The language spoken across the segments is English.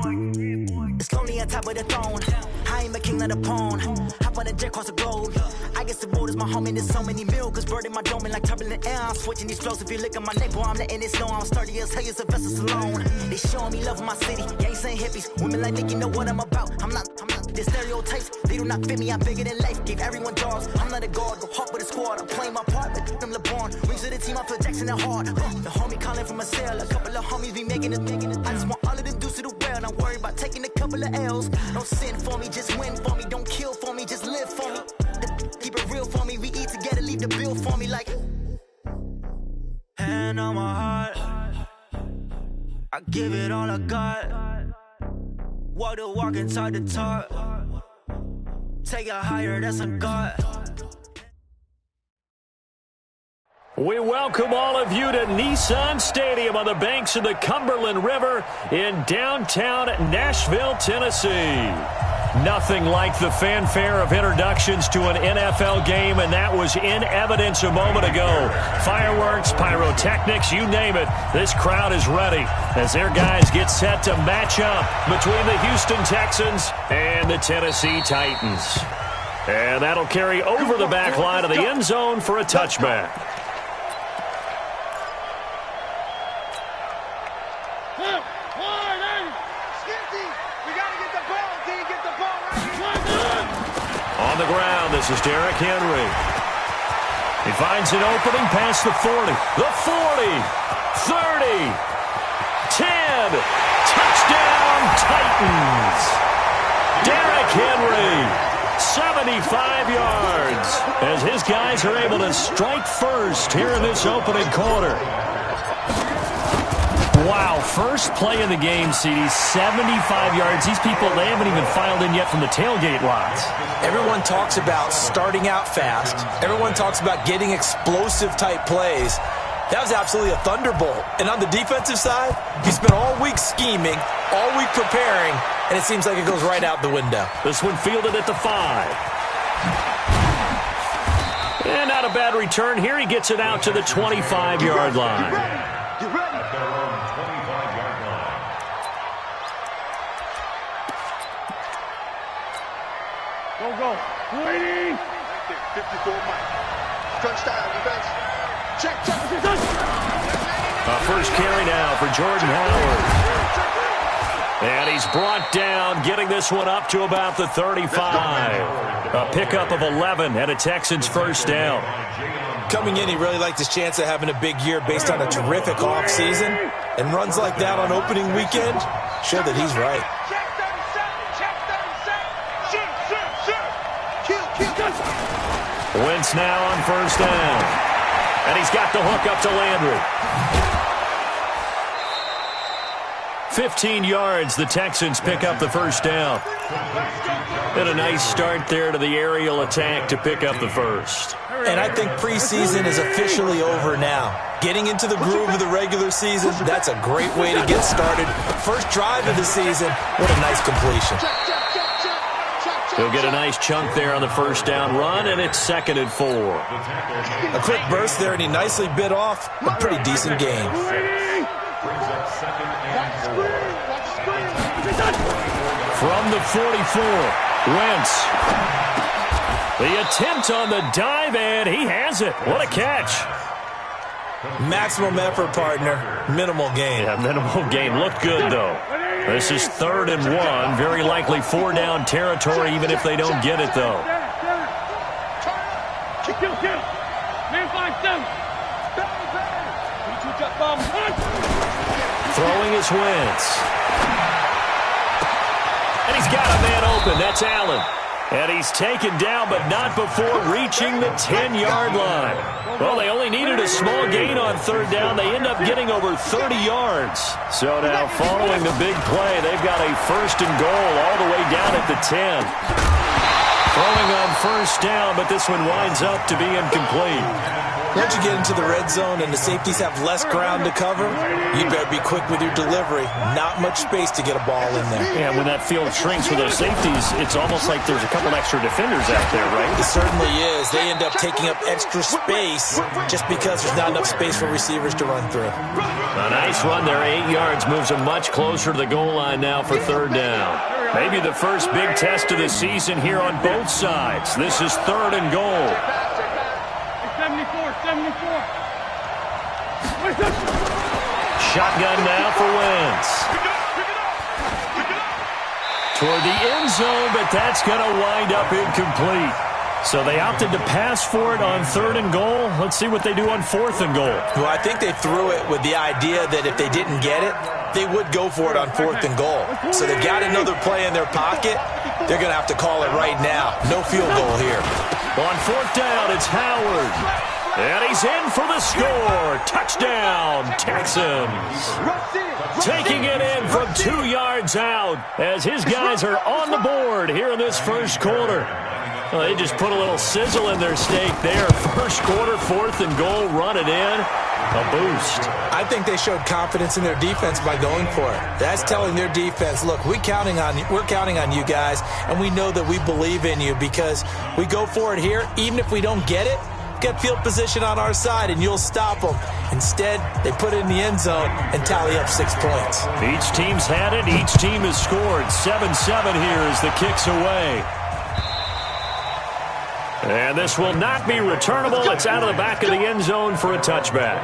It's lonely on top of the throne. I ain't a king of the pawn. Hop on a jet across the globe. I guess the world is my home and there's so many miracles burning my dome and like turbulent air. I'm switching these flows. If you look at my neck, boy, I'm letting it snow. I'm sturdy as hell, Sylvester Stallone. They showing me love in my city. Gangs ain't hippies. Women like me, you know what I'm about. I'm not the stereotypes. They do not fit me. I'm bigger than life. Gave everyone dogs. I'm not a guard. Go hard with a squad. I'm playing my part. Like them LeBron. Rings to the team. I feel Jackson and hard. The homie calling from a cell. A couple of homies be making it. I just want all of them dudes to the well. Not worry about taking a couple of L's. Don't sin for me, just win for me. Don't kill for me, just live for me. Keep it real for me. We eat together, leave the bill for me like. Hand on my heart, I give it all I got. Walk the walk and talk the talk. Take it higher, that's a God. We welcome all of you to Nissan Stadium on the banks of the Cumberland River in downtown Nashville, Tennessee. Nothing like the fanfare of introductions to an NFL game, and that was in evidence a moment ago. Fireworks, pyrotechnics, you name it. This crowd is ready as their guys get set to match up between the Houston Texans and the Tennessee Titans. And that'll carry over the back line of the end zone for a touchback. On the ground, this is Derrick Henry. He finds an opening past the 40, the 40, 30, 10. Touchdown, Titans. Derrick Henry, 75 yards, as his guys are able to strike first here in this opening quarter. Wow, first play of the game, CD, 75 yards. These people, they haven't even filed in yet from the tailgate lots. Everyone talks about starting out fast. Everyone talks about getting explosive-type plays. That was absolutely a thunderbolt. And on the defensive side, you spent all week scheming, all week preparing, and it seems like it goes right out the window. This one fielded at the 5. And not a bad return here. He gets it out to the 25-yard line. Go. Ready. 54 Mike. Crunch down, defense. Check. First carry now for Jordan Howard. And he's brought down, getting this one up to about the 35. A pickup of 11 and a Texans first down. Coming in, he really liked his chance of having a big year based on a terrific offseason. And runs like that on opening weekend show that he's right. Wentz now on first down. And he's got the hook up to Landry. 15 yards, the Texans pick up the first down. And a nice start there to the aerial attack to pick up the first. And I think preseason is officially over now. Getting into the groove of the regular season, that's a great way to get started. First drive of the season, what a nice completion. He'll get a nice chunk there on the first down run, and it's 2nd and 4. A quick burst there, and he nicely bit off a pretty decent gain. From the 44, Wentz. The attempt on the dive, and he has it. What a catch. Maximum effort, partner. Minimal gain. Yeah, minimal gain. Looked good, though. This is 3rd and 1. Very likely 4-down territory, even if they don't get it, though. Throwing is Wentz. And he's got a man open. That's Allen. And he's taken down, but not before reaching the 10-yard line. Well, they only needed a small gain on 3rd down. They end up getting over 30 yards. So now, following the big play, they've got a 1st and goal all the way down at the 10. Throwing on first down, but this one winds up to be incomplete. Once you get into the red zone and the safeties have less ground to cover, you better be quick with your delivery. Not much space to get a ball in there. Yeah, when that field shrinks with those safeties, it's almost like there's a couple extra defenders out there, right? It certainly is. They end up taking up extra space just because there's not enough space for receivers to run through. A nice run there, 8 yards, moves them much closer to the goal line now for third down. Maybe the first big test of the season here on both sides. This is third and goal. 74. Shotgun now for Wentz. Toward the end zone, but that's going to wind up incomplete. So they opted to pass for it on third and goal. Let's see what they do on fourth and goal. Well, I think they threw it with the idea that if they didn't get it, they would go for it on fourth and goal. So they've got another play in their pocket. They're going to have to call it right now. No field goal here. On fourth down, it's Howard. And he's in for the score. Touchdown, Texans. Taking it in from 2 yards out as his guys are on the board here in this first quarter. Well, they just put a little sizzle in their steak there. First quarter, fourth and goal, run it in. A boost. I think they showed confidence in their defense by going for it. That's telling their defense, look, we're counting on you guys, and we know that we believe in you because we go for it here. Even if we don't get it, get field position on our side, and you'll stop them. Instead, they put it in the end zone and tally up 6 points. Each team's had it. Each team has scored. 7-7 here as the kick's away. And this will not be returnable. It's out of the back of the end zone for a touchback.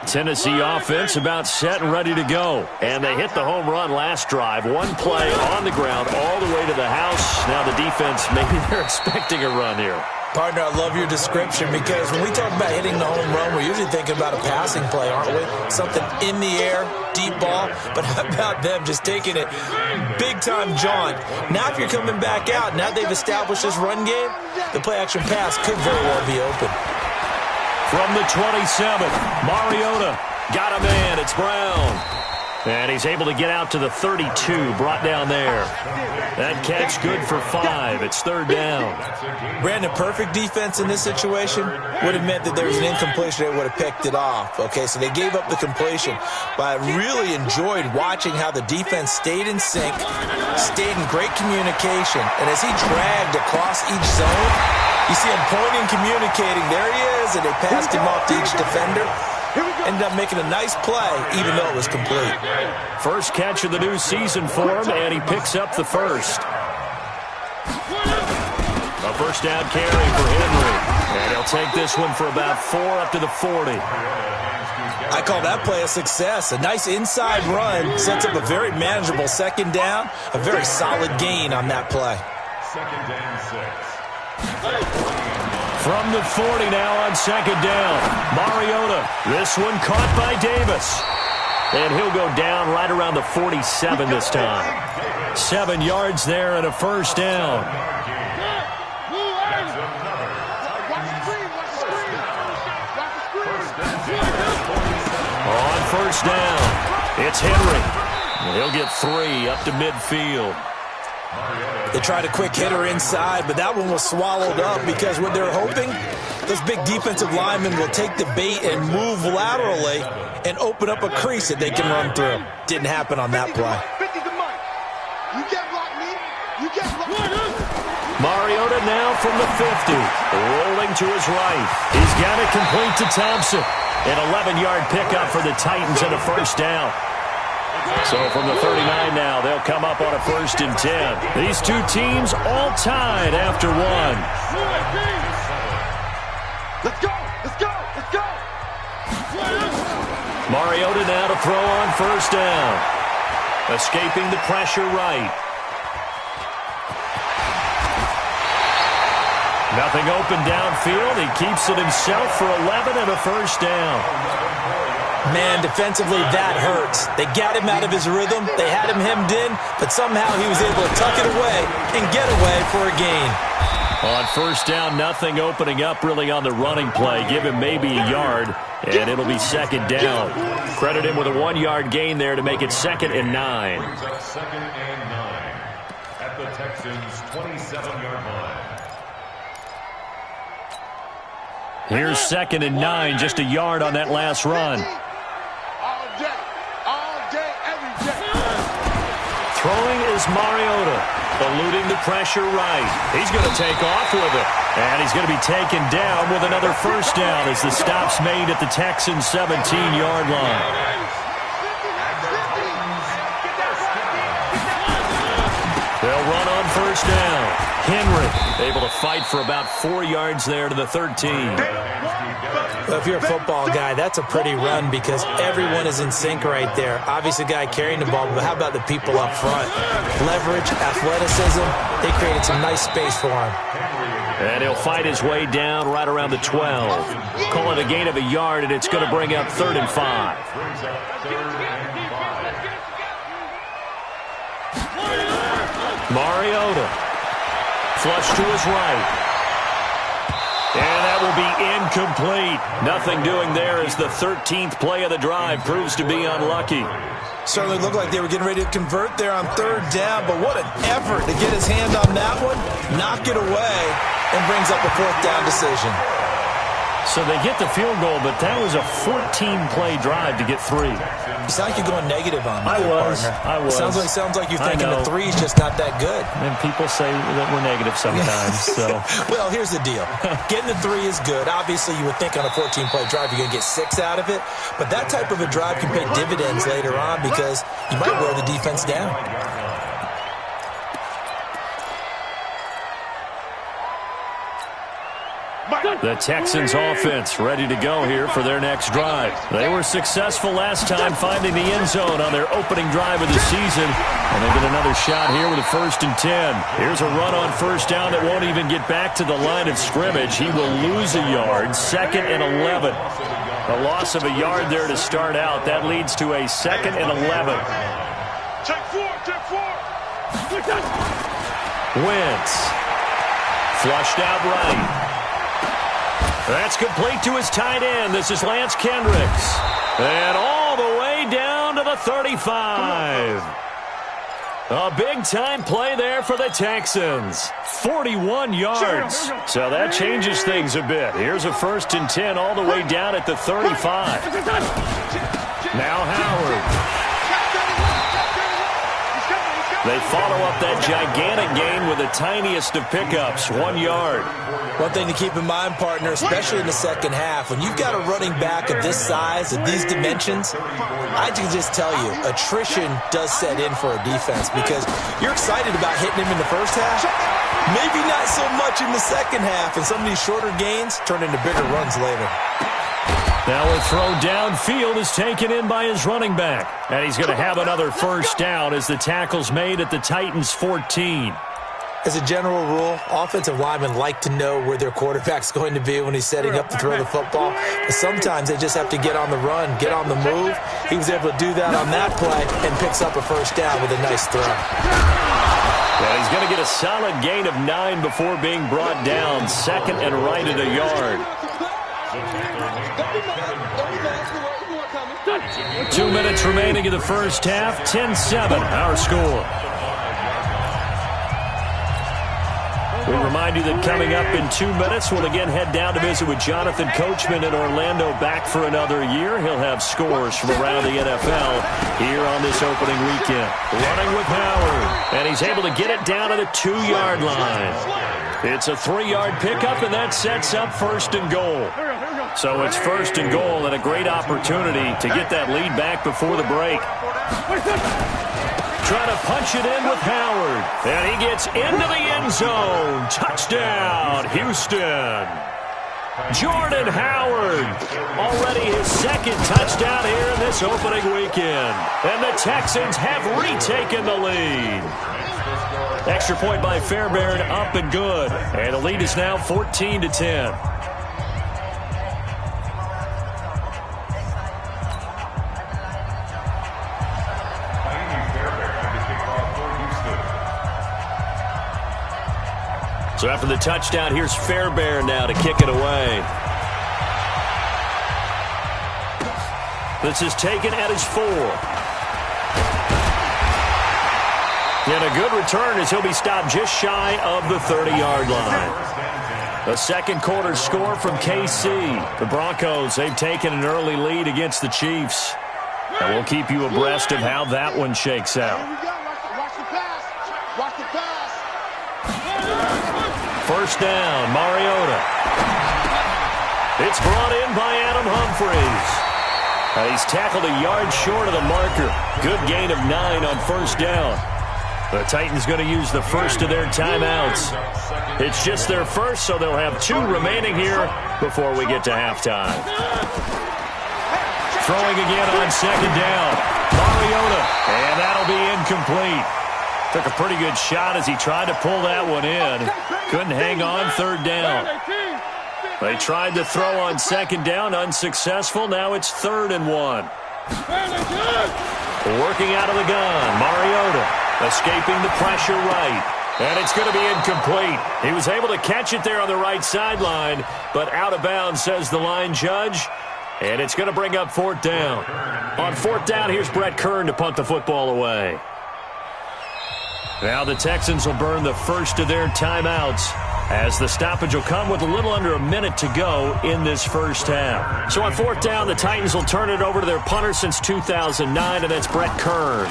Tennessee offense about set and ready to go. And they hit the home run last drive. One play on the ground all the way to the house. Now the defense, maybe they're expecting a run here. Partner, I love your description because when we talk about hitting the home run, we're usually thinking about a passing play, aren't we? Something in the air, deep ball. But how about them just taking it big-time jaunt? Now if you're coming back out, now they've established this run game, the play-action pass could very well be open. From the 27, Mariota got a man. It's Brown. And he's able to get out to the 32, brought down there. That catch good for 5. It's third down. Brandon, perfect defense in this situation would have meant that there was an incompletion. They would have picked it off. Okay, so they gave up the completion. But I really enjoyed watching how the defense stayed in sync, stayed in great communication. And as he dragged across each zone, you see him pointing, communicating. There he is, and they passed him off to each defender. Ended up making a nice play, even though it was complete. First catch of the new season for him, and he picks up the first. A first down carry for Henry. And he'll take this one for about 4 up to the 40. I call that play a success. A nice inside run sets up a very manageable second down. A very solid gain on that play. Second and 6. From the 40 now on second down. Mariota. This one caught by Davis. And he'll go down right around the 47 this time. 7 yards there and a first down. On first down, it's Henry. He'll get 3 up to midfield. They tried a quick hitter inside, but that one was swallowed up because what they're hoping, those big defensive linemen will take the bait and move laterally and open up a crease that they can run through. Didn't happen on that play. Mariota now from the 50, rolling to his right. He's got it complete to Thompson. An 11-yard pickup for the Titans and a first down. So from the 39 now, they'll come up on a 1st and 10. These two teams all tied after 1. Let's go! Let's go! Let's go! Mariota now to throw on first down. Escaping the pressure right. Nothing open downfield. He keeps it himself for 11 and a first down. Man, defensively, that hurts. They got him out of his rhythm. They had him hemmed in, but somehow he was able to tuck it away and get away for a gain. On first down, nothing opening up really on the running play. Give him maybe a yard, and it'll be second down. Credit him with a 1-yard gain there to make it 2nd and 9. Brings up 2nd and 9 at the Texans' 27-yard line. Here's 2nd and 9, just a yard on that last run. All day, every day. Throwing is Mariota, eluding the pressure right. He's going to take off with it, and he's going to be taken down with another first down as the stop's made at the Texans' 17-yard line. They'll run on first down. Henry able to fight for about 4 yards there to the 13. Well, if you're a football guy, that's a pretty run because everyone is in sync right there. Obviously, the guy carrying the ball, but how about the people up front? Leverage, athleticism, they created some nice space for him. And he'll fight his way down right around the 12. Call it a gain of a yard, and it's going to bring up 3rd and 5. Mariota. Flush to his right. And that will be incomplete. Nothing doing there as the 13th play of the drive proves to be unlucky. Certainly looked like they were getting ready to convert there on 3rd down, but what an effort to get his hand on that one, knock it away, and brings up a 4th down decision. So they get the field goal, but that was a 14-play drive to get 3. You sound like you're going negative on me, I was. It sounds like you're thinking the 3's just not that good. And people say that we're negative sometimes. So, well, here's the deal. Getting the 3 is good. Obviously, you would think on a 14-play drive you're going to get 6 out of it. But that type of a drive can pay dividends later on because you might wear the defense down. the Texans offense ready to go here for their next drive. They were successful last time finding the end zone on their opening drive of the season. And they get another shot here with a 1st and 10. Here's a run on first down that won't even get back to the line of scrimmage. He will lose a yard. 2nd and 11. A loss of a yard there to start out. That leads to a 2nd and 11. Check 4. Wentz. Flushed out right. That's complete to his tight end. This is Lance Kendricks. And all the way down to the 35. A big-time play there for the Texans. 41 yards. So that changes things a bit. Here's a 1st and 10 all the way down at the 35. Now Howard. They follow up that gigantic gain with the tiniest of pickups, 1 yard. One thing to keep in mind, partner, especially in the second half, when you've got a running back of this size, of these dimensions, I can just tell you, attrition does set in for a defense because you're excited about hitting him in the first half, maybe not so much in the second half, and some of these shorter gains turn into bigger runs later. Now a throw downfield is taken in by his running back. And he's going to have another first down as the tackle's made at the Titans' 14. As a general rule, offensive linemen like to know where their quarterback's going to be when he's setting up to throw the football. But sometimes they just have to get on the run, get on the move. He was able to do that on that play and picks up a first down with a nice throw. Yeah, he's going to get a solid gain of 9 before being brought down. 2nd and right at a yard. 2 minutes remaining in the first half. 10-7, our score. We remind you that coming up in 2 minutes, we'll again head down to visit with Jonathan Coachman in Orlando, back for another year. He'll have scores from around the NFL here on this opening weekend. Running with Howard, and he's able to get it down to the 2-yard line. It's a 3-yard pickup, and that sets up 1st and goal. So it's 1st and goal, and a great opportunity to get that lead back before the break. Trying to punch it in with Howard. And he gets into the end zone. Touchdown, Houston. Jordan Howard. Already his 2nd touchdown here in this opening weekend. And the Texans have retaken the lead. Extra point by Fairbairn, up and good. And the lead is now 14-10. So after the touchdown, here's Fairbairn now to kick it away. This is taken at his 4. And a good return as he'll be stopped just shy of the 30-yard line. The second quarter score from KC. The Broncos, they've taken an early lead against the Chiefs. And we'll keep you abreast of how that one shakes out. Watch the pass. Watch the pass. First down, Mariota. It's brought in by Adam Humphries. And he's tackled a yard short of the marker. Good gain of 9 on first down. The Titans going to use the first of their timeouts. It's just their first, so they'll have 2 remaining here before we get to halftime. Throwing again on second down. Mariota, and that'll be incomplete. Took a pretty good shot as he tried to pull that one in. Couldn't hang on third down. They tried to throw on second down, unsuccessful. Now it's 3rd and 1. Working out of the gun, Mariota escaping the pressure right. And it's going to be incomplete. He was able to catch it there on the right sideline, but out of bounds, says the line judge. And it's going to bring up 4th down. On 4th down, here's Brett Kern to punt the football away. Now the Texans will burn the first of their timeouts as the stoppage will come with a little under a minute to go in this first half. So on 4th down, the Titans will turn it over to their punter since 2009, and that's Brett Kern.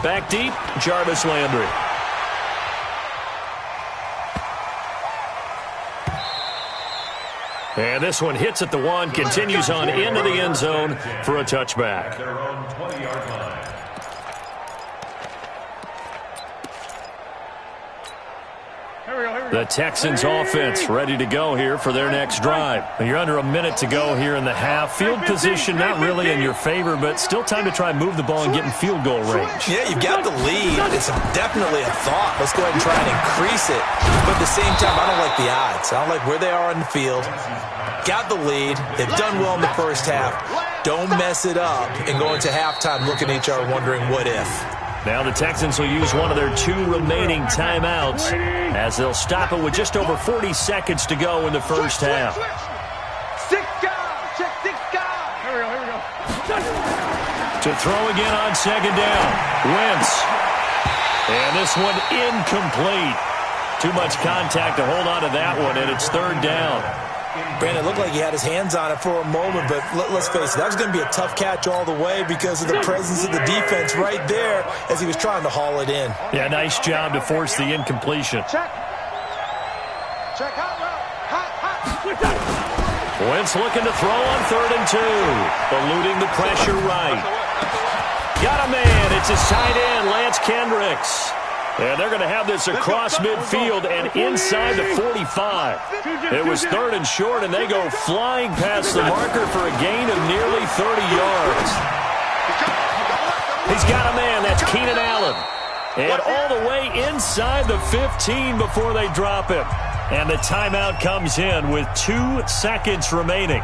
Back deep, Jarvis Landry. And this one hits at the 1, continues on into the end zone for a touchback. Their own 20-yard line. The Texans offense ready to go here for their next drive. You're under a minute to go here in the half. Field position not really in your favor, but still time to try and move the ball and get in field goal range. Yeah, you've got the lead. It's definitely a thought. Let's go ahead and try and increase it. But at the same time, I don't like the odds. I don't like where they are on the field. Got the lead. They've done well in the first half. Don't mess it up and go into halftime looking at each other wondering what if. Now the Texans will use one of their 2 remaining timeouts as they'll stop it with just over 40 seconds to go in the first half. 6 guys. Check 6 guys. Here we go. To throw again on second down. Wentz. And this one incomplete. Too much contact to hold on to that one, and it's 3rd down. Brandon, it looked like he had his hands on it for a moment, but let's face it, that was going to be a tough catch all the way because of the presence of the defense right there as he was trying to haul it in. Yeah, nice job to force the incompletion. Check hot route. Wentz looking to throw on 3rd and 2. Eluding the pressure right. Got a man. It's his tight end, Lance Kendricks. And they're going to have this across midfield and inside the 45. It was 3rd and short, and they go flying past the marker for a gain of nearly 30 yards. He's got a man. That's Keenan Allen. And all the way inside the 15 before they drop him. And the timeout comes in with 2 seconds remaining.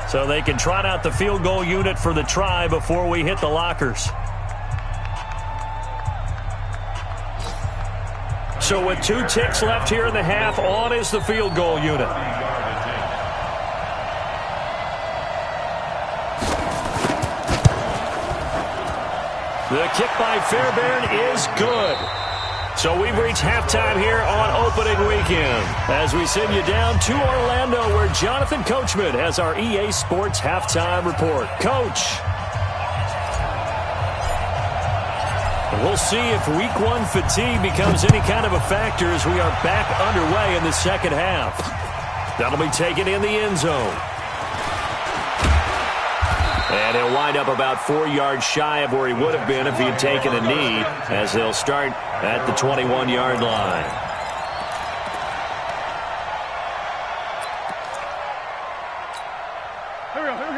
So they can trot out the field goal unit for the try before we hit the lockers. So with 2 ticks left here in the half, on is the field goal unit. The kick by Fairbairn is good. So we've reached halftime here on opening weekend as we send you down to Orlando where Jonathan Coachman has our EA Sports halftime report. Coach. We'll see if week 1 fatigue becomes any kind of a factor as we are back underway in the second half. That'll be taken in the end zone. And he'll wind up about 4 yards shy of where he would have been if he had taken a knee as they'll start at the 21-yard line.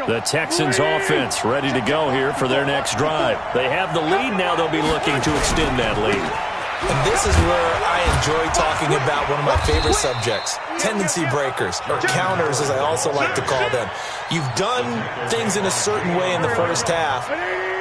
The Texans offense ready to go here for their next drive. They have the lead. Now they'll be looking to extend that lead. And this is where I enjoy talking about one of my favorite subjects, tendency breakers, or counters as I also like to call them. You've done things in a certain way in the first half.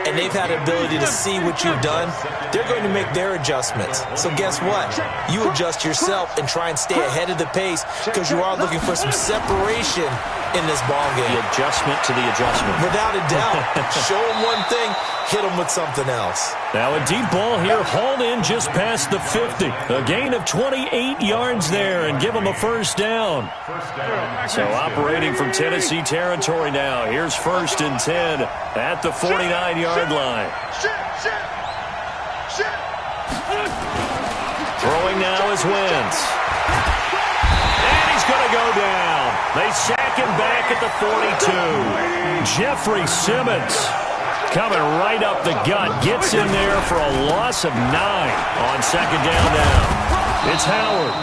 and they've had the ability to see what you've done, they're going to make their adjustments. So guess what? You adjust yourself and try and stay ahead of the pace because you are looking for some separation in this ball game. The adjustment to the adjustment. Without a doubt. Show them one thing, hit them with something else. Now a deep ball here, hauled in just past the 50. A gain of 28 yards there and give them a first down. So operating from Tennessee territory now. Here's 1st and 10 at the 49-yard line. Throwing now is Wentz. And he's going to go down. They sack him back at the 42. Jeffrey Simmons coming right up the gut. Gets in there for a loss of 9 on 2nd down now. It's Howard.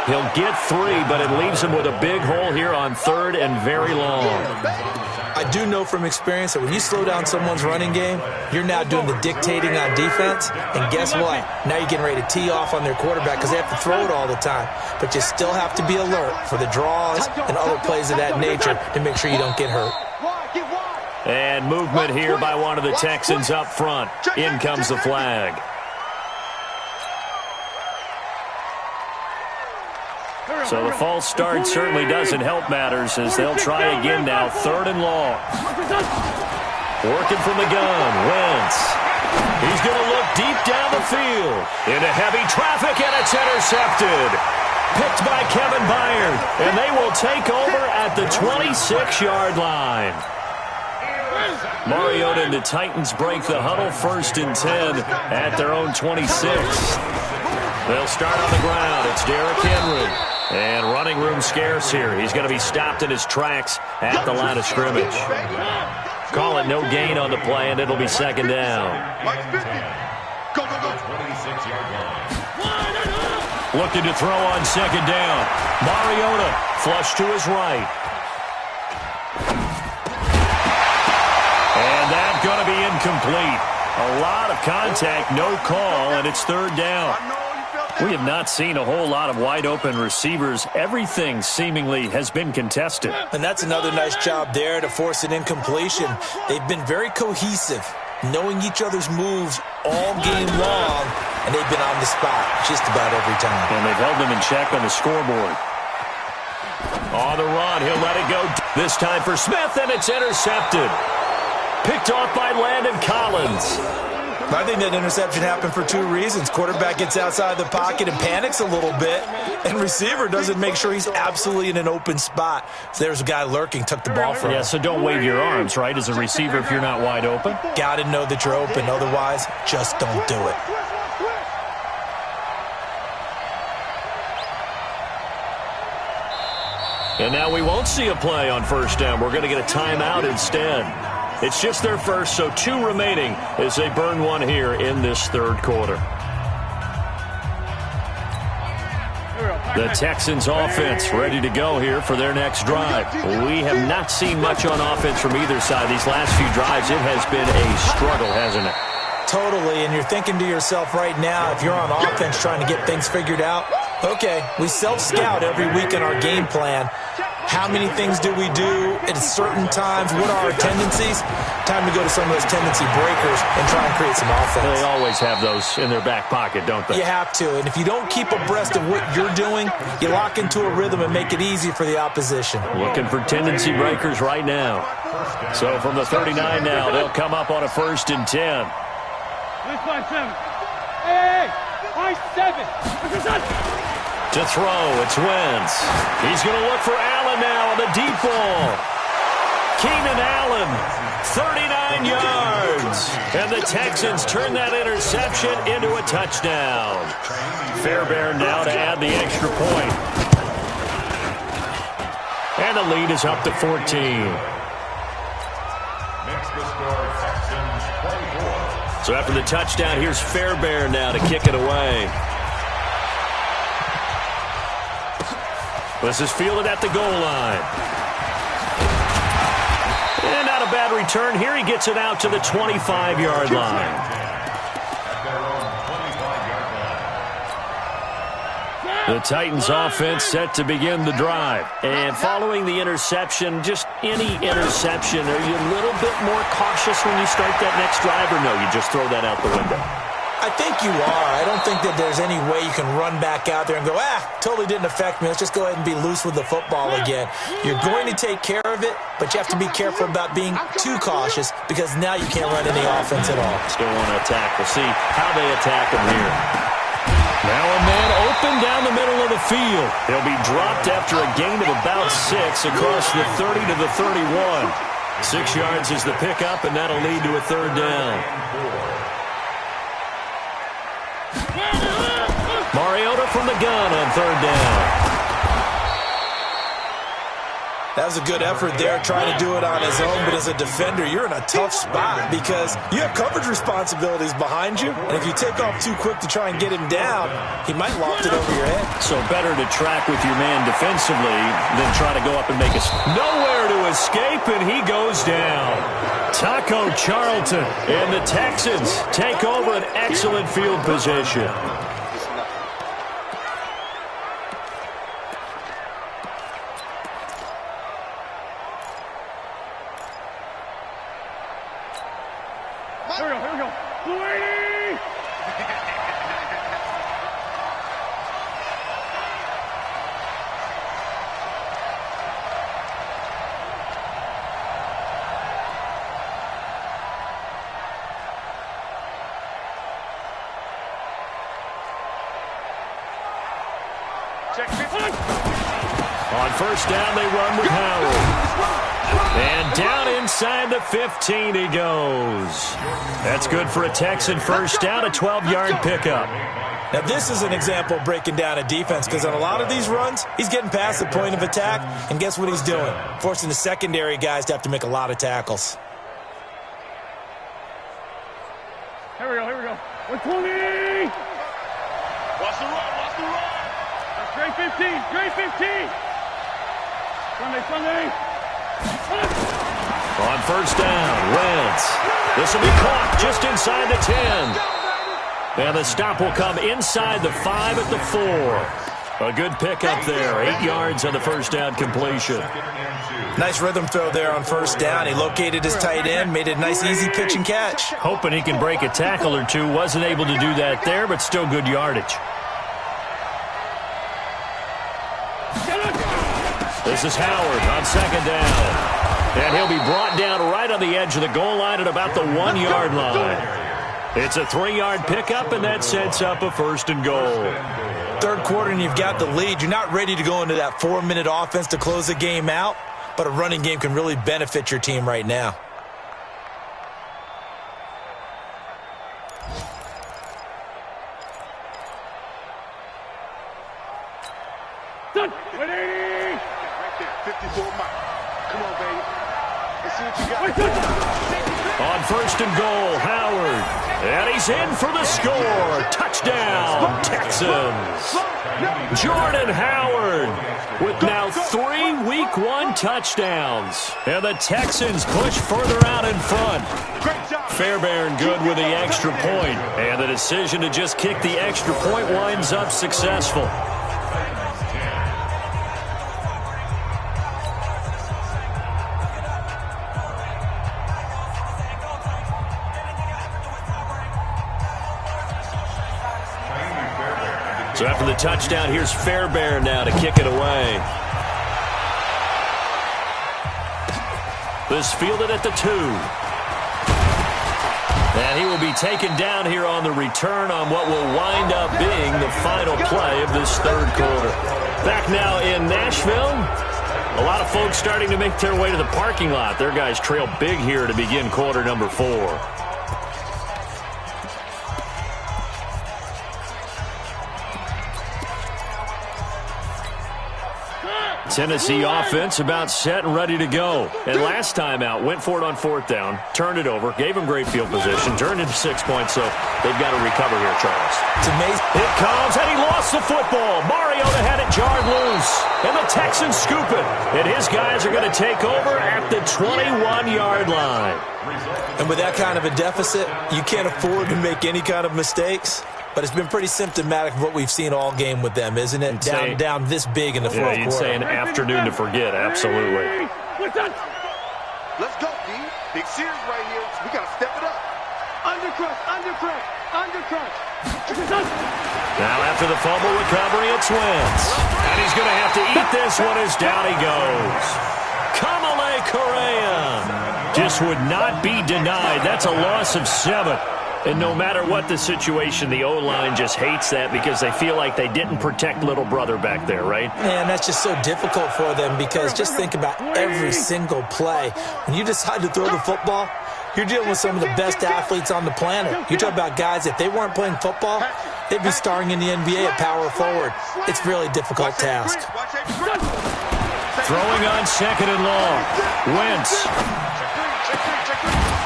He'll get 3, but it leaves him with a big hole here on 3rd and very long. I do know from experience that when you slow down someone's running game, you're now doing the dictating on defense. And guess what? Now you're getting ready to tee off on their quarterback because they have to throw it all the time. But you still have to be alert for the draws and other plays of that nature to make sure you don't get hurt. And movement here by one of the Texans up front. In comes the flag. So the false start certainly doesn't help matters as they'll try again now. 3rd and long. Working from the gun. Wentz. He's going to look deep down the field. Into heavy traffic, and it's intercepted. Picked by Kevin Byard. And they will take over at the 26-yard line. Mariota and the Titans break the huddle. 1st and 10 at their own 26. They'll start on the ground. It's Derrick Henry. And running room scarce here. He's going to be stopped in his tracks at the line of scrimmage. Call it no gain on the play, and it'll be 2nd down. Looking to throw on 2nd down. Mariota flush to his right. And that's going to be incomplete. A lot of contact, no call, and it's 3rd down. We have not seen a whole lot of wide-open receivers. Everything seemingly has been contested. And that's another nice job there to force an incompletion. They've been very cohesive, knowing each other's moves all game long, and they've been on the spot just about every time. And they've held them in check on the scoreboard. On the run, he'll let it go. This time for Smith, and it's intercepted. Picked off by Landon Collins. I think that interception happened for 2 reasons. Quarterback gets outside the pocket and panics a little bit, and receiver doesn't make sure he's absolutely in an open spot. So there's a guy lurking, took the ball from him. Yeah, so don't wave your arms, right, as a receiver if you're not wide open. Got to know that you're open. Otherwise, just don't do it. And now we won't see a play on 1st down. We're going to get a timeout instead. It's just their first, so 2 remaining as they burn 1 here in this 3rd quarter. The Texans offense ready to go here for their next drive. We have not seen much on offense from either side. These last few drives, it has been a struggle, hasn't it? Totally, and you're thinking to yourself right now, if you're on offense trying to get things figured out, okay, we self-scout every week in our game plan. How many things do we do at certain times? What are our tendencies? Time to go to some of those tendency breakers and try and create some offense. They always have those in their back pocket, don't they? You have to, and if you don't keep abreast of what you're doing, you lock into a rhythm and make it easy for the opposition. Looking for tendency breakers right now. So from the 39 now, they'll come up on a 1st and 10. To throw, it's Wentz. He's going to look for Allen now on the deep ball. Keenan Allen, 39 yards. And the Texans turn that interception into a touchdown. Fairbairn now to add the extra point. And the lead is up to 14. So after the touchdown, here's Fairbairn now to kick it away. This is fielded at the goal line. And not a bad return here. He gets it out to the 25-yard line. The Titans offense set to begin the drive. And following the interception, just any interception, are you a little bit more cautious when you start that next drive, or no, you just throw that out the window? I think you are. I don't think that there's any way you can run back out there and go, totally didn't affect me. Let's just go ahead and be loose with the football again. You're going to take care of it, but you have to be careful about being too cautious because now you can't run any offense at all. Still want to attack. We'll see how they attack him here. Now a man open down the middle of the field. He'll be dropped after a gain of about 6 across the 30 to the 31. 6 yards is the pickup, and that'll lead to a third down. Mariota from the gun on third down. That was a good effort there, trying to do it on his own, but as a defender, you're in a tough spot because you have coverage responsibilities behind you, and if you take off too quick to try and get him down, he might loft it over your head. So better to track with your man defensively than try to go up and make a... Nowhere to escape, and he goes down. Taco Charlton and the Texans take over an excellent field position. Here we go. Check 15. On first down, they run with Howard. And down inside the 15 he goes. That's good for a Texan first down, a 12-yard pickup. Now, this is an example of breaking down a defense because on a lot of these runs, he's getting past the point of attack, and guess what he's doing? Forcing the secondary guys to have to make a lot of tackles. Here we go. 120. Watch the run. That's great 15. Sunday. On first down, Wentz. This will be caught just inside the 10. And the stop will come inside the 5 at the 4. A good pickup there. 8 yards on the first down completion. Nice rhythm throw there on first down. He located his tight end, made it a nice, easy pitch and catch. Hoping he can break a tackle or two. Wasn't able to do that there, but still good yardage. This is Howard on second down. And he'll be brought down right on the edge of the goal line at about the 1-yard line. It's a 3-yard pickup, and that sets up a first and goal. Third quarter, and you've got the lead. You're not ready to go into that 4-minute offense to close the game out, but a running game can really benefit your team right now. Done. 180. Right there, 54 miles. Come on, baby. Let's see what you got. On first and goal, Howard. And he's in for the score. Touchdown, Texans. Jordan Howard with now 3 Week 1 touchdowns. And the Texans push further out in front. Fairbairn good with the extra point. And the decision to just kick the extra point winds up successful. So after the touchdown, here's Fairbairn now to kick it away. This fielded at the 2. And he will be taken down here on the return on what will wind up being the final play of this third quarter. Back now in Nashville. A lot of folks starting to make their way to the parking lot. Their guys trail big here to begin quarter number 4. Tennessee offense about set and ready to go. And last time out, went for it on fourth down, turned it over, gave them great field position, turned into 6 points, so they've got to recover here, Charles. It's amazing. It comes, and he lost the football. Mariota had it jarred loose, and the Texans scoop it. And his guys are going to take over at the 21-yard line. And with that kind of a deficit, you can't afford to make any kind of mistakes. but it's been pretty symptomatic of what we've seen all game with them, isn't it? Down this big in the fourth quarter. You'd say an afternoon to forget, absolutely. Let's go, D. Big series right here. We got to step it up. Undercrush. Now after the fumble recovery, it's Wentz. And he's going to have to eat this one as down he goes. Kamale Correa just would not be denied. That's a loss of 7. And no matter what the situation, the O-line just hates that because they feel like they didn't protect little brother back there, right? Man, that's just so difficult for them because just think about every single play. When you decide to throw the football, you're dealing with some of the best athletes on the planet. You talk about guys, if they weren't playing football, they'd be starring in the NBA at power forward. It's a really difficult task. Throwing on 2nd and long. Wentz.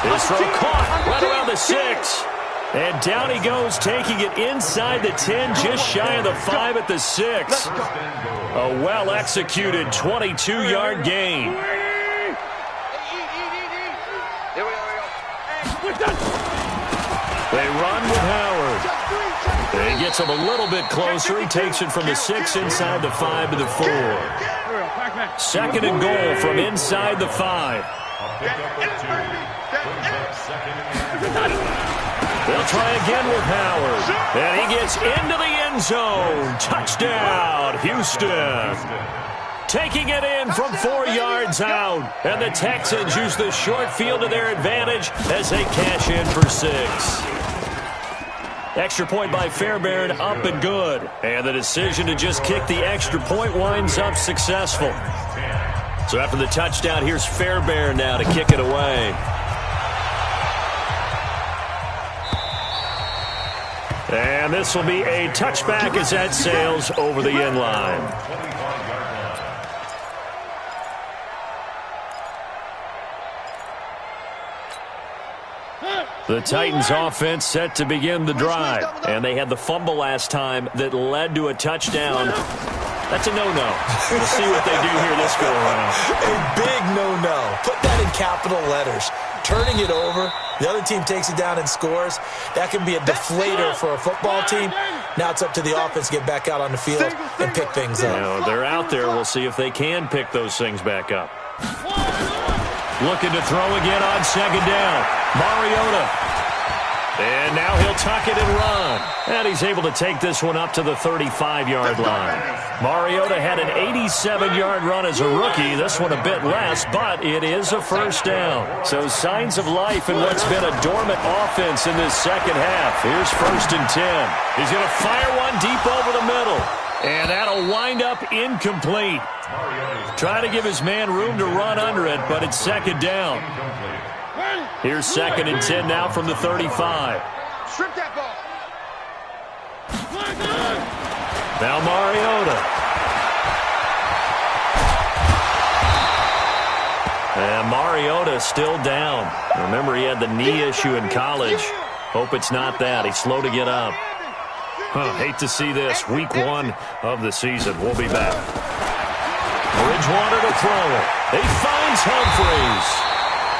His throw caught right around the 6. And down he goes, taking it inside the 10, just shy of the 5 at the 6. A well-executed 22-yard gain. They run with Howard. He gets him a little bit closer. He takes it from the 6 inside the 5 to the 4. 2nd and goal from inside the 5. They'll try again with Howard. And he gets into the end zone. Touchdown, Houston. Taking it in from 4 yards out. And the Texans use the short field to their advantage as they cash in for 6. Extra point by Fairbairn, up and good. And the decision to just kick the extra point winds up successful. So after the touchdown, here's Fairbairn now to kick it away. And this will be a touchback as that sails over the end line. The Titans offense set to begin the drive. And they had the fumble last time that led to a touchdown. That's a no-no. We'll see what they do here this go-around. A big no-no. Put that in capital letters. Turning it over, the other team takes it down and scores. That can be a deflator for a football team. Now it's up to the offense to get back out on the field and pick things up. Now, they're out there. We'll see if they can pick those things back up. Looking to throw again on 2nd down. Mariota. And now he'll tuck it and run. And he's able to take this one up to the 35-yard line. Mariota had an 87-yard run as a rookie. This one a bit less, but it is a first down. So signs of life in what's been a dormant offense in this second half. Here's 1st and 10. He's going to fire one deep over the middle. And that'll wind up incomplete. Try to give his man room to run under it, but it's 2nd down. Here's 2nd and 10 now from the 35. Strip that ball. Now Mariota. And Mariota still down. Remember, he had the knee issue in college. Hope it's not that. He's slow to get up. Hate to see this. Week 1 of the season. We'll be back. Bridgewater to throw it. He finds Humphries.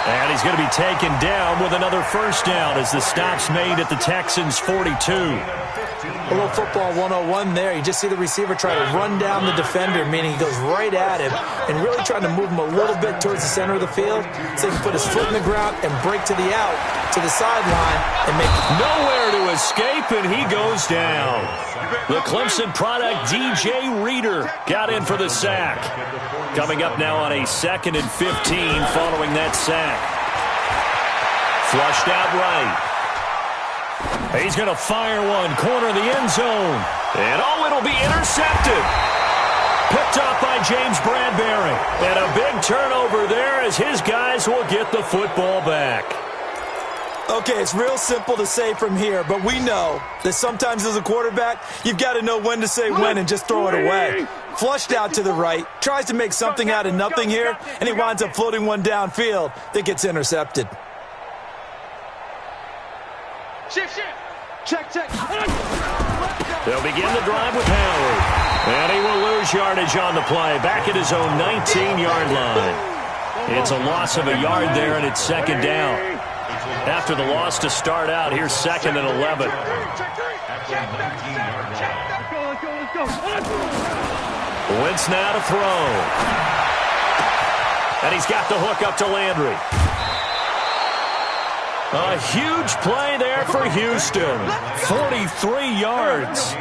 And he's going to be taken down with another first down as the stop's made at the Texans' 42. A little football 101 there. You just see the receiver try to run down the defender, meaning he goes right at him and really trying to move him a little bit towards the center of the field so he can put his foot in the ground and break to the out, to the sideline, and make nowhere to escape, and he goes down. The Clemson product, DJ Reader, got in for the sack. Coming up now on a 2nd and 15 following that sack. Flushed out right. He's going to fire one, corner of the end zone. And it'll be intercepted. Picked up by James Bradbury. And a big turnover there as his guys will get the football back. Okay, it's real simple to say from here, but we know that sometimes as a quarterback, you've got to know when to say when and just throw it away. Flushed out to the right, tries to make something out of nothing here, and he winds up floating one downfield that gets intercepted. Check. They'll begin the drive with Howard. And he will lose yardage on the play, back at his own 19-yard line. It's a loss of a yard there, and it's 2nd down. After the loss to start out, here's 2nd and 11. Wentz now to throw. And he's got the hook up to Landry. A huge play there for Houston. 43 yards.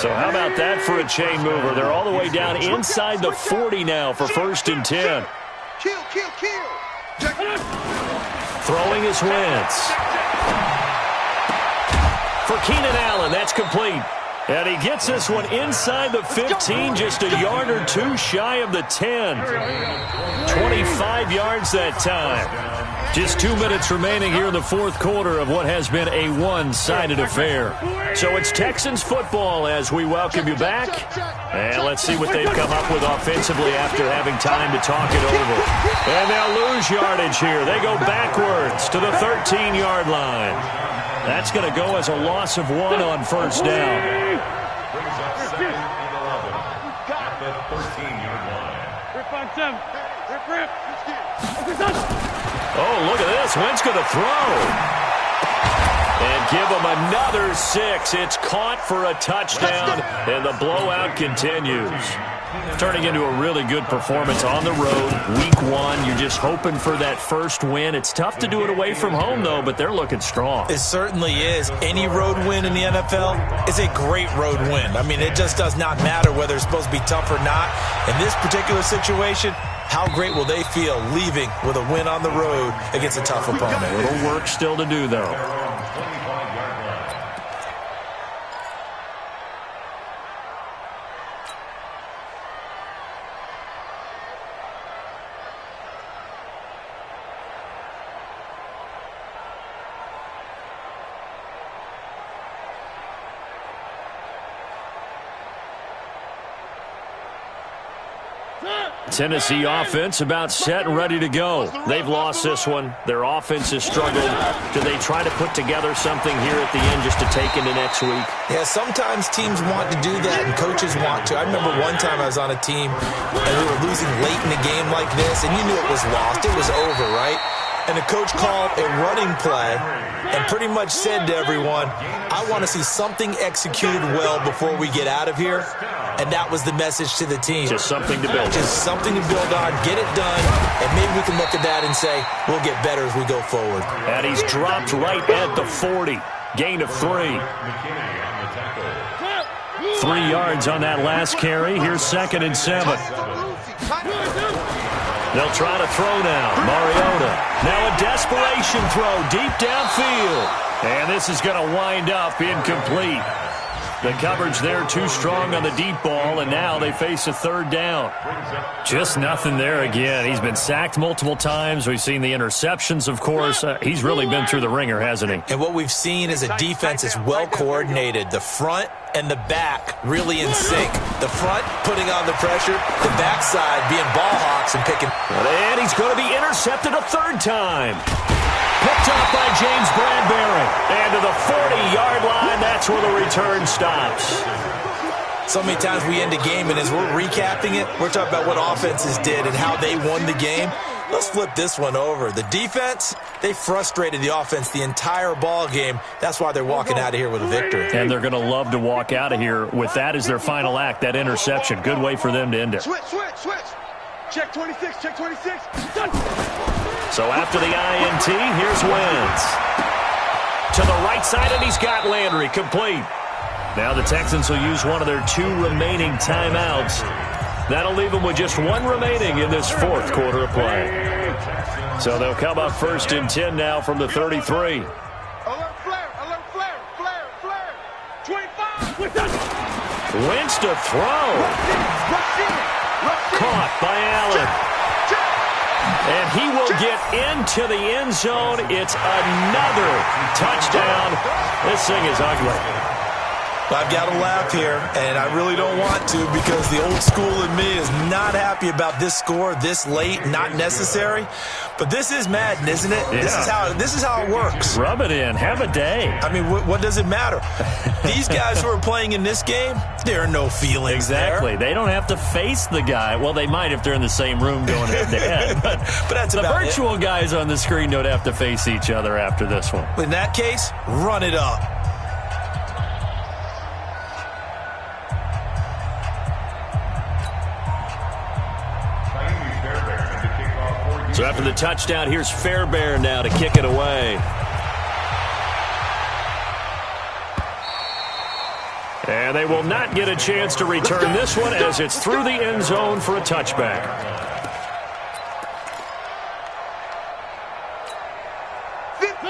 So how about that for a chain mover? They're all the way down inside the 40 now for 1st and 10. Throwing is Wentz. For Keenan Allen, that's complete. And he gets this one inside the 15, just a yard or two shy of the 10. 25 yards that time. Just 2 minutes remaining here in the 4th quarter of what has been a one-sided affair. So it's Texans football as we welcome you back. And let's see what they've come up with offensively after having time to talk it over. And they'll lose yardage here. They go backwards to the 13-yard line. That's going to go as a loss of 1 on 1st down. Brings up 2nd and 11 at the 13-yard line. Rip on 7. Rip. Oh, look at this. Wentz going to throw. And give him another 6. It's caught for a touchdown, and the blowout continues. Turning into a really good performance on the road. Week 1, you're just hoping for that first win. It's tough to do it away from home, though, but they're looking strong. It certainly is. Any road win in the NFL is a great road win. I mean, it just does not matter whether it's supposed to be tough or not. In this particular situation, how great will they feel leaving with a win on the road against a tough opponent? A little work still to do, though. Tennessee offense about set and ready to go. They've lost this one. Their offense has struggled. Do they try to put together something here at the end just to take into next week? Yeah, sometimes teams want to do that and coaches want to. I remember one time I was on a team and we were losing late in a game like this, and you knew it was lost. It was over, right? And the coach called a running play and pretty much said to everyone, I want to see something executed well before we get out of here. And that was the message to the team. Just something to build on. Just something to build on, get it done, and maybe we can look at that and say, we'll get better as we go forward. And he's dropped right at the 40. Gain of 3. 3 yards on that last carry. Here's 2nd and 7. They'll try to throw now. Mariota. Now a desperation throw deep downfield. And this is going to wind up incomplete. The coverage there too strong on the deep ball, and now they face a 3rd down. Just nothing there again. He's been sacked multiple times. We've seen the interceptions, of course. He's really been through the ringer, hasn't he? And what we've seen is a defense is well coordinated. The front and the back really in sync. The front putting on the pressure, the backside being ball hawks and picking. And he's going to be intercepted a 3rd time. Picked up by James Bradbury. And to the 40-yard line, that's where the return stops. So many times we end a game, and as we're recapping it, we're talking about what offenses did and how they won the game. Let's flip this one over. The defense, they frustrated the offense the entire ball game. That's why they're walking out of here with a victory. And they're going to love to walk out of here with that as their final act, that interception. Good way for them to end it. Switch. Check 26, check 26. Done. So after the INT, here's Wentz. To the right side, and he's got Landry complete. Now the Texans will use one of their 2 remaining timeouts. That'll leave them with just 1 remaining in this 4th quarter of play. So they'll come up 1st and 10 now from the 33. Alert flare. 25. Wentz to throw. Caught by Allen. And he will get into the end zone. It's another touchdown. This thing is ugly. I've got to laugh here, and I really don't want to because the old school in me is not happy about this score this late, not necessary. But this is Madden, isn't it? Yeah. This is how it works. Rub it in. Have a day. I mean, what does it matter? These guys who are playing in this game, there are no feelings Exactly. there. They don't have to face the guy. Well, they might if they're in the same room going head-to-head. But that's the about virtual guys on the screen don't have to face each other after this one. In that case, run it up. So after the touchdown, here's Fairbairn now to kick it away. And they will not get a chance to return this one as it's through the end zone for a touchback.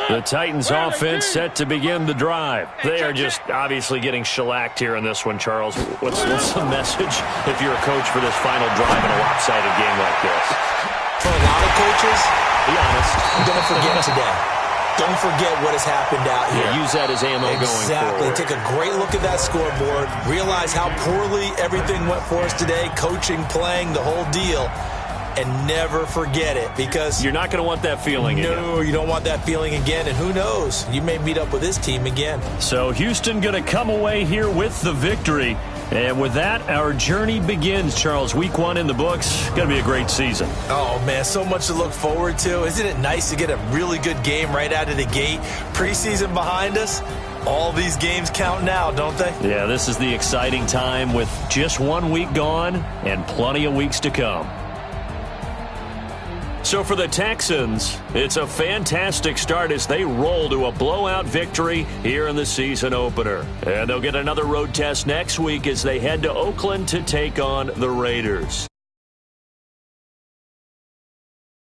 The Titans offense set to begin the drive. They are just obviously getting shellacked here in this one, Charles. What's the message if you're a coach for this final drive in a lopsided game like this? For a lot of coaches, be honest, don't forget today. Don't forget what has happened out here. Yeah, use that as ammo going forward. Take a great look at that scoreboard. Realize how poorly everything went for us today. Coaching, playing, the whole deal. And never forget it because you're not going to want that feeling again. No, you don't want that feeling again. And who knows? You may meet up with this team again. So Houston going to come away here with the victory. And with that, our journey begins, Charles. Week 1 in the books. Going to be a great season. Oh, man, so much to look forward to. Isn't it nice to get a really good game right out of the gate? Preseason behind us. All these games count now, don't they? Yeah, this is the exciting time with just 1 week gone and plenty of weeks to come. So for the Texans, it's a fantastic start as they roll to a blowout victory here in the season opener. And they'll get another road test next week as they head to Oakland to take on the Raiders.